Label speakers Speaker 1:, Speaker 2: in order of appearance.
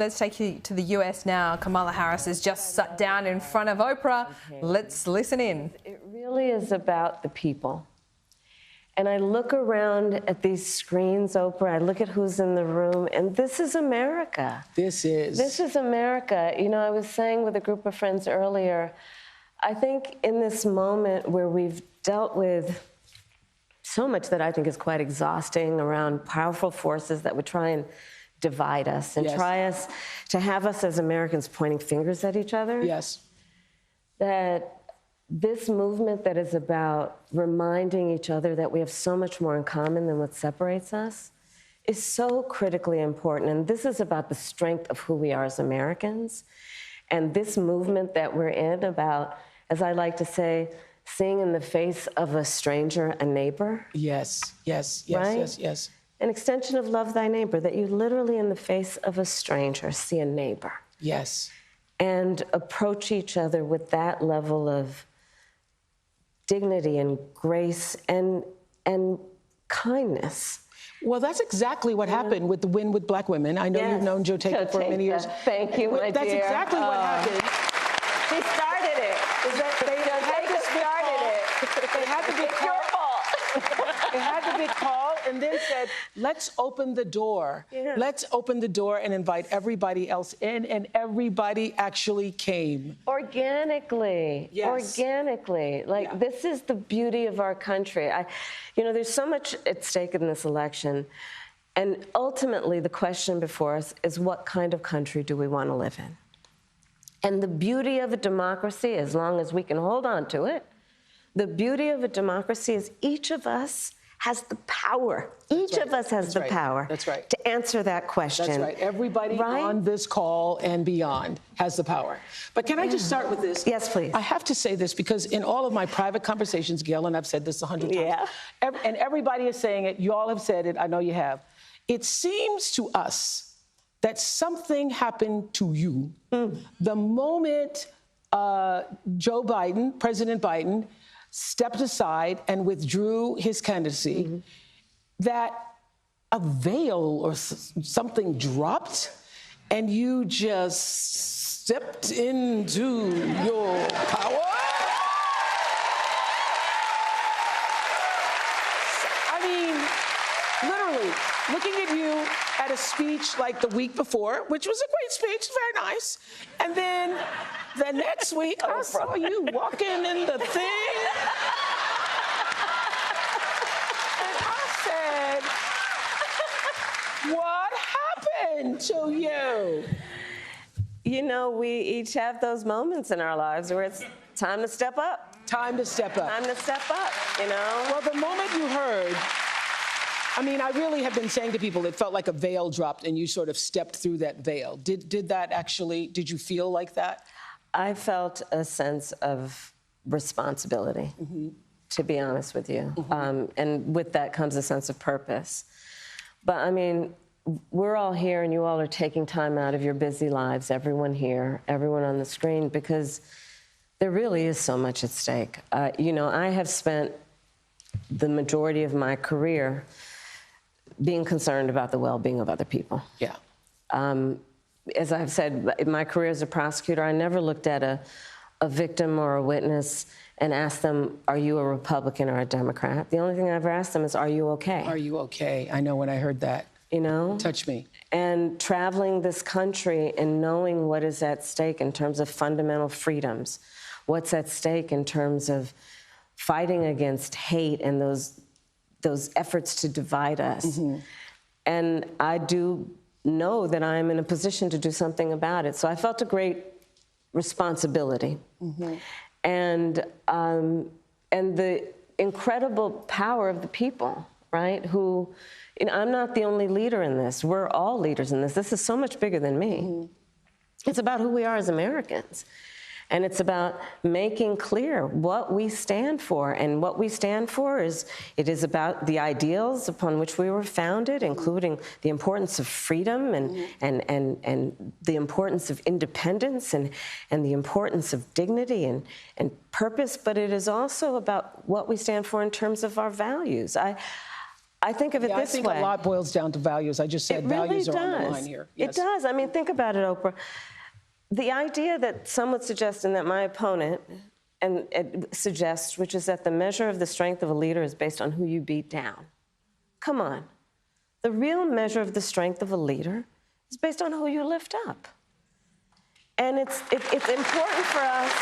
Speaker 1: Let's take you to the US now. Kamala Harris has just sat down in front of Oprah. Let's listen in.
Speaker 2: It really is about the people. And I look around at these screens, Oprah, I look at who's in the room, and this is America.
Speaker 3: This is
Speaker 2: America. You know, I was saying with a group of friends earlier, I think in this moment where we've dealt with so much that I think is quite exhausting around powerful forces that would try and divide us and try us to have us as Americans pointing fingers at each other.
Speaker 3: Yes.
Speaker 2: That this movement that is about reminding each other that we have so much more in common than what separates us is so critically important. And this is about the strength of who we are as Americans. And this movement that we're in about, as I like to say, seeing in the face of a stranger a neighbor.
Speaker 3: Yes, yes, yes,
Speaker 2: right?
Speaker 3: yes, yes.
Speaker 2: An extension of love thy neighbor, that you literally in the face of a stranger see a neighbor.
Speaker 3: Yes.
Speaker 2: And approach each other with that level of dignity and grace and kindness.
Speaker 3: Well, that's exactly what happened with the Win with Black Women. I know you've known Joe Taker for many years.
Speaker 2: Thank you, my
Speaker 3: That's
Speaker 2: dear.
Speaker 3: exactly what happened.
Speaker 2: She started it.
Speaker 3: They had to be called. They had to be called and then said, let's open the door.
Speaker 2: Yeah.
Speaker 3: Let's open the door and invite everybody else in, and everybody actually came.
Speaker 2: Organically.
Speaker 3: Yes.
Speaker 2: Organically. Like, this is the beauty of our country. You know, there's so much at stake in this election. And ultimately, the question before us is, what kind of country do we want to live in? And the beauty of a democracy, as long as we can hold on to it, the beauty of a democracy is each of us has the power. Each of us has the power to answer that question.
Speaker 3: That's right. Everybody on this call and beyond has the power. But can I just start with this?
Speaker 2: Yes, please.
Speaker 3: I have to say this because in all of my private conversations, Gail, and I've said this 100 times, and everybody is saying it, you all have said it, I know you have. It seems to us that something happened to you the moment Joe Biden, President Biden, stepped aside and withdrew his candidacy, that a veil or something dropped and you just stepped into your power? I mean, literally, looking at you at a speech like the week before, which was a great speech, very nice, and then the next week, I saw you walking in the thing. And I said, what happened to you?
Speaker 2: You know, we each have those moments in our lives where it's time to step up.
Speaker 3: Time to step up.
Speaker 2: Time to step up, you know?
Speaker 3: Well, the moment you heard, I mean, I really have been saying to people, it felt like a veil dropped and you sort of stepped through that veil. Did that actually, did you feel like that?
Speaker 2: I felt a sense of responsibility, to be honest with you. And with that comes a sense of purpose. But I mean, we're all here and you all are taking time out of your busy lives, everyone here, everyone on the screen, because there really is so much at stake. You know, I have spent the majority of my career being concerned about the well-being of other people.
Speaker 3: Yeah.
Speaker 2: As I've said, in my career as a prosecutor, I never looked at a victim or a witness and asked them, are you a Republican or a Democrat? The only thing I ever asked them is, are you okay?
Speaker 3: Are you okay? I know when I heard that.
Speaker 2: You know?
Speaker 3: Touch me.
Speaker 2: And traveling this country and knowing what is at stake in terms of fundamental freedoms, what's at stake in terms of fighting against hate and those efforts to divide us. And I do know that I'm in a position to do something about it. So I felt a great responsibility. And the incredible power of the people, right? Who, you know, I'm not the only leader in this. We're all leaders in this. This is so much bigger than me. It's about who we are as Americans. And it's about making clear what we stand for. And what we stand for is, it is about the ideals upon which we were founded, including the importance of freedom and the importance of independence and the importance of dignity and purpose. But it is also about what we stand for in terms of our values. I think of it this way.
Speaker 3: I think a lot boils down to values. I just said values are on the line here. Yes.
Speaker 2: It does. I mean, think about it, Oprah. The idea that some would suggest, and that my opponent suggests, which is that the measure of the strength of a leader is based on who you beat down. Come on. The real measure of the strength of a leader is based on who you lift up. And it's important for us